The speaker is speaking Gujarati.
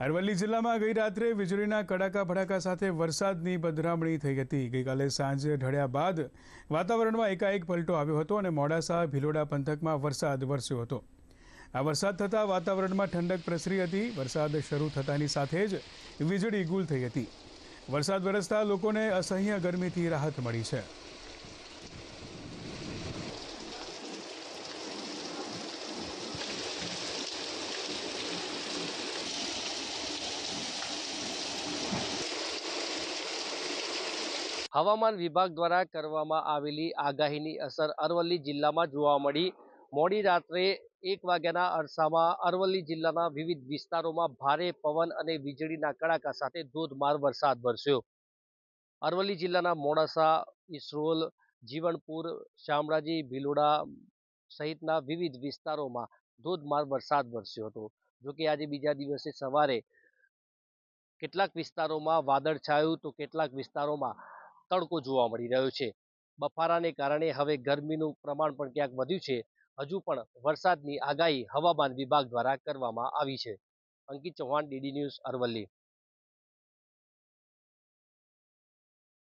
અરવલ્લી જિલ્લામાં ગઈ રાત્રે વીજળીના કડાકા ભડાકા સાથે વરસાદની પધરામણી થઈ હતી। ગઈકાલે સાંજે ઢળ્યા બાદ વાતાવરણમાં એકાએક પલટો આવ્યો હતો અને મોડાસા ભિલોડા પંથકમાં વરસાદ વરસ્યો હતો। આ વરસાદ થતાં વાતાવરણમાં ઠંડક પ્રસરી હતી। વરસાદ શરૂ થતાની સાથે જ વીજળી ગુલ થઈ હતી। વરસાદ વરસતા લોકોને અસહ્ય ગરમીથી રાહત મળી છે। હવામાન વિભાગ દ્વારા કરવામાં આવેલી આગાહીની અસર અરવલ્લી જિલ્લામાં જોવા મળી। મોડી રાત્રે 1 વાગ્યાના અરસામાં અરવલ્લી જિલ્લાના વિવિધ વિસ્તારોમાં ભારે પવન અને વીજળીના કડાકા સાથે ધોધમાર વરસાદ વરસ્યો। અરવલ્લી જિલ્લાના મોડાસા, ઇસરોલ, જીવણપુર, શામળાજી, ભિલોડા સહિતના વિવિધ વિસ્તારોમાં ધોધમાર વરસાદ વરસ્યો હતો। જોકે આજે બીજા દિવસે સવારે કેટલાક વિસ્તારોમાં વાદળછાયું તો કેટલાક વિસ્તારોમાં તડકો જોવા મળી રહ્યો છે। બફારાને કારણે હવે ગરમીનું પ્રમાણ પણ ક્યાંક વધ્યું છે। હજુ પણ વરસાદની આગાહી હવામાન વિભાગ દ્વારા કરવામાં આવી છે। અંકિત ચૌહાણ, ડીડી ન્યૂઝ, અરવલ્લી।